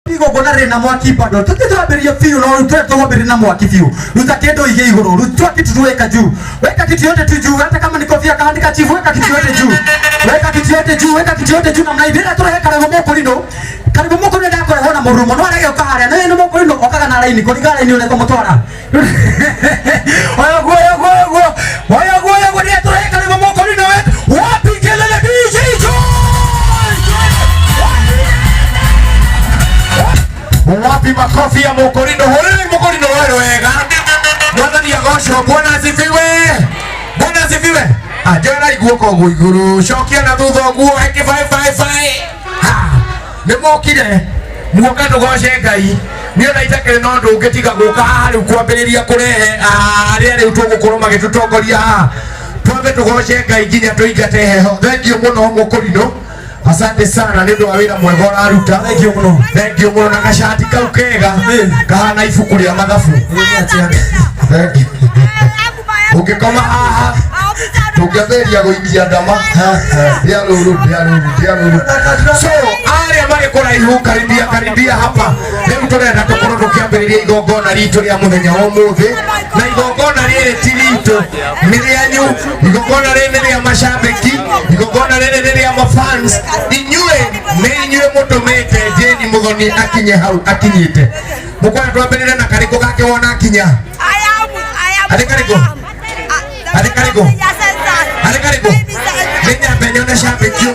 Pigo gona rena mwaki bado. Tutitwabiria fiu no tutwabiri na mwaki fiu. Ruta kendo ige iguru. Ruta kitu tuweka juu. Weka kitu yote tu juu. Hata kama ni kofia kaandika chifu weka kitu yote juu. Weka kitu yote juu. Weka kitu yote juu namna hivi. Tureka karibu moko lino. Karibu moko nenda kwa hona murumo. No arege ukahare. Na ino moko lino okaga na laini. Kuliga laini ule kwa motwara. Oya go. Ni tureka karibu moko lino. Wapi kelele DJ Joy. Wapi makofi ya Mokorino? Hole Mokorino wega. Mwathani agocwo. Bwana asifiwe. Bwana asifiwe. Njera iguoko iguru. Cokia na thutha guo eke 555. Nĩ mokire muoka tugoce Ngai. Nĩ ona itakĩrĩ na ũndũ ũngĩ tiga gũka haha rĩu kwambĩrĩria kũrehe arĩa rĩu tũgũkorwo magĩtũtongoria haha. Twambe tugoce Ngai nginya tũingate heho. Thengio mũno Mokorino. Asante sana nĩ ũndũ wa wĩra mwega ũraruta. Thengio mũno na gacati kau kega kahana ibuku rĩa mathabu. Ũngĩkoma haha tũngĩambĩrĩria gũikia ndama. Rĩarũrũ. So arĩa marĩ kũraihu karibia hapa. Rĩu tũrenda tũkorwo tũkĩambĩrĩria igongona ritũ rĩa mũthenya wa ũmũthĩ. Na igongona rĩrĩ ti ritũ nĩ rĩanyu. Igongona rĩrĩ nĩ rĩa macambĩki. Igongona rĩrĩ nĩ rĩa mafans. Inyuĩ mũtũmĩte Jane Muthoni akinye hau akinyĩte. Mũkwenda twambĩrĩre na karĩkũ gake wona akinya. Arĩ karĩkũ? Nĩnyambe nyone cambĩki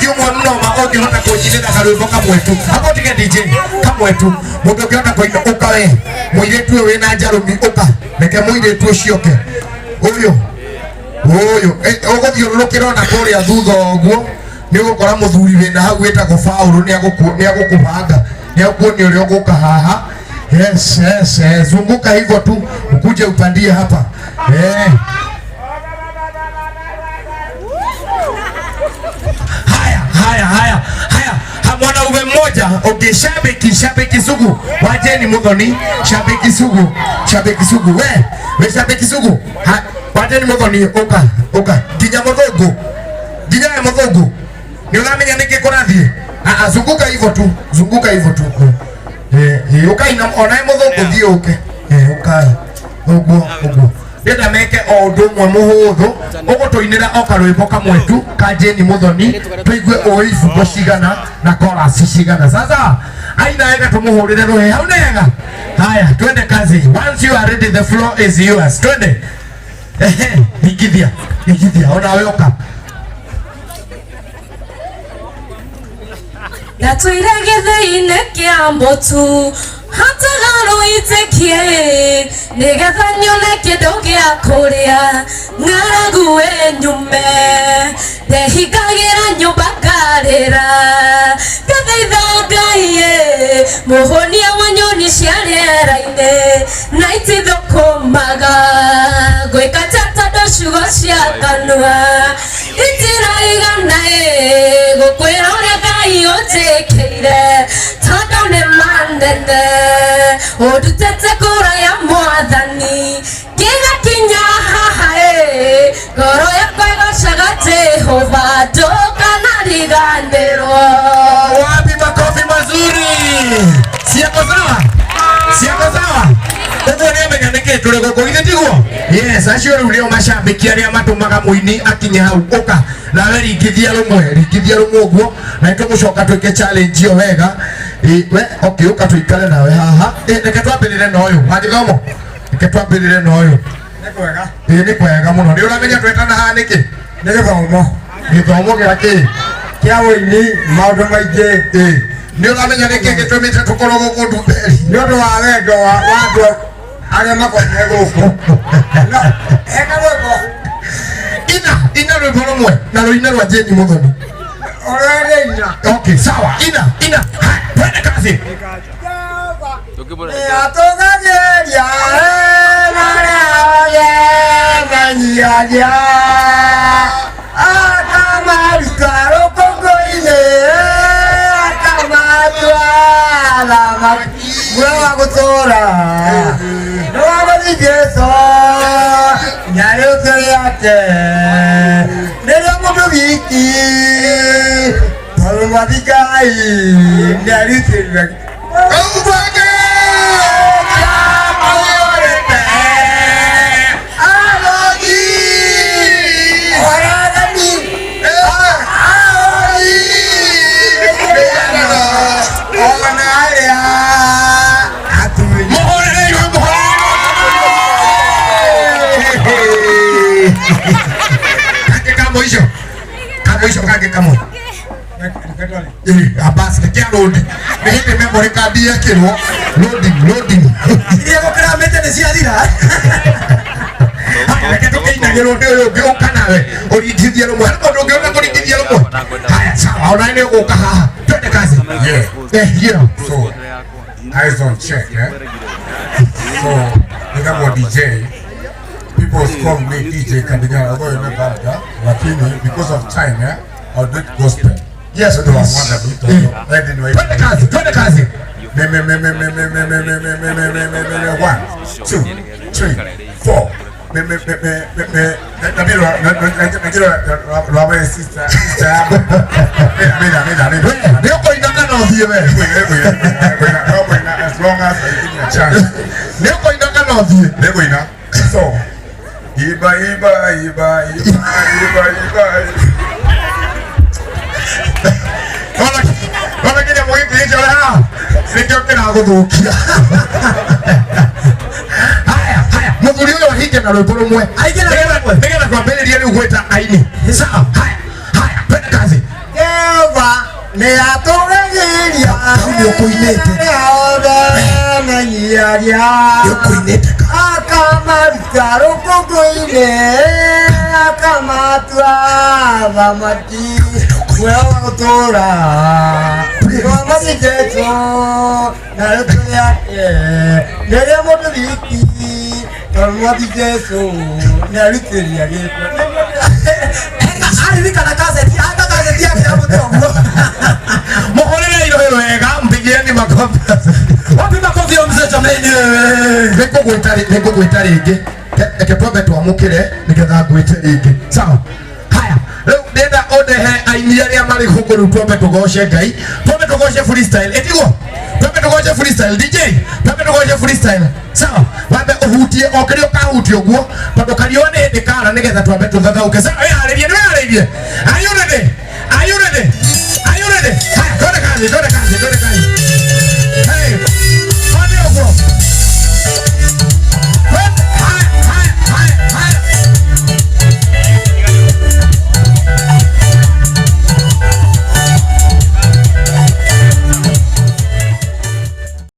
ũmwe mnoma ũngĩhota kũnjinĩra karwĩmbo kamwe tu. Hapo tige DJ kamwe tu. Mũndũ ũngĩhota kũina ũka we. Mũirĩtu ũyũ wĩna njarũmi ũka. Reke mũirĩtu ũcio ũke. Ũyũ. Ũgũthiũrũrũkĩra na kũrĩa thutha ũguo. Nĩ ũgũkora mũthuri wĩna hau wĩtagwo Paulo nĩ agũkũbanga. Nĩ akuonia ũrĩa ũgũka haha. Yes. Zunguka hivyo tu ukuje upandie hapa. Haya. Mwanaume mmoja shabiki sugu wa Jane Muthoni. Shabiki sugu. We shabiki sugu. Wa Jane Muthoni oka. Ginya Muthongo. Ni unamenya niki kũrathiĩ. Zunguka hivyo tu. Ukaina onaye Muthongo thiĩ ũke. Ukai. Ũguo. Ndĩrenda meke o ũndũ ũmwe mũhũthũ. Ũgũtũinĩra o karwĩmbo kamwe tu ka Jane Muthoni. Tũigue ibugo cigana na chorus cigana. Sasa aina wega tũmũhũrĩre rũhĩ hau nega. Haya, twende kazi. Once you are ready, the floor is yours. Twende. Nikithia. Ona wewe ũka. Na tuire gĩthĩ-inĩ kĩa mbũtu hatagaro itekie nĩgetha nyone kĩndũ gĩa kũrĩa ng'aragu nyume ndehingagĩra nyũmba ngarĩra ngathaitha Ngai mũhonia wa nyoni cia rĩera-inĩ na itithũkũmaga gwĩkata tondũ ciugo cia kanua itiraigana gũkwĩra ũrĩa Ngai ũnjĩkĩire tondũ nĩ manene ũndutĩte kũra ya Mwathani ngĩgakinya haha ngoro yakwa ĩgocaga Jehova ndũkanariganĩrwo. Wapi makofi mazuri? Siako sawa? Ũguo nĩ amenya nĩkĩ tũrĩ gũkũ githĩ tiguo? Yes, acio rĩu nĩo macambĩki arĩa matũmaga mũini akinye hau ũka. Nawe ringithia rũmwe ũguo na nĩtũgũcoka twĩke challenge ĩyo wega. Okay, ũka tũikare nawe haha. Reke twambĩrĩre na ũyũ. Wagĩthomo. Reke twambĩrĩre na ũyũ. Nĩ kwega mũno. Nĩ ũramenya twetana haha nĩkĩ? Nĩ gĩthomo gĩa kĩ? kĩa ũini maũndũ maingĩ. Nĩ ũramenya nĩkĩ gĩtũmĩte tũkorwo gũkũ Ndumberi? Nĩ ũndũ wa wendo wa andũ arĩa makomire gũkũ. Eka rwĩmbo. Ina rwĩmbo rũmwe na rũina rwa Jane Muthoni. Orerĩina. Okay, sawa. Ina. Twende kazi. Atũgagĩria marĩa akamaruta rũkũngũ-inĩ akamatwara muoyo wa gũtũũra nĩ wa gũthiĩ Jesũ nyarĩ ũtũrĩ ake nĩrĩo mũndũ wiki tondũ mwathi Ngai nĩ arutĩrire Kage kamo abas ne kia load ne hite memory card yake ro loading ile ko kra mete ne cia dira haya ke toke ina gero ndio gyo kana we ori jithia ro mwa ko ndio gyo ko jithia ro mwa haya sawa ona ile ko kaha twende kazi yeah so eyes on check so ndio DJ people call me DJ Kandiga although you never that lakini because of time I'll do gospel. Yes, do I want to do it? Anyway, twende kazi. 1, 2, 3, 4. Ndio koinanga na uthie we. As long as I give me a chance. Ndio koinanga na uthie. Ndio koina. So, iba. Ona kile mwiki hicho leo. Sikio kina guthukia. Haya. Muthuri uyo hike na rwimbo rumwe. Aige na rwimbo. Nigera kwambiriria riu gweta aini. Sawa. Haya. Twende kazi. Eva ni atogeria. Ndio kuinete. Na nyiaria. Ndio kuinete. Akamaruta rukukuine. Akamatua vamati. Wewe utora. Kwa mjeto na yote yake. Nere moto viki. Kwa mjeto na yote yake. Ali vika na gazeti yake hapo tongo. Mohorera hilo wega mpigieni makofi. Wapi makofi ya mzee jameni wewe? Niko gwetari ingi. Eke prophet wa mukire nigetha gwetari ingi. Sawa. Haya. Leo ndenda odehe aini aria mari hukuru prophet goshe Ngai. Prophet goshe freestyle. Etigo. Prophet goshe freestyle DJ. Prophet goshe freestyle. Sawa. Wambe uhutie okirio kahutio guo. Tondu karione ndikara nigetha twambe tuthathauke. Sawa. Aririe. Are you ready? Haya, twende kazi.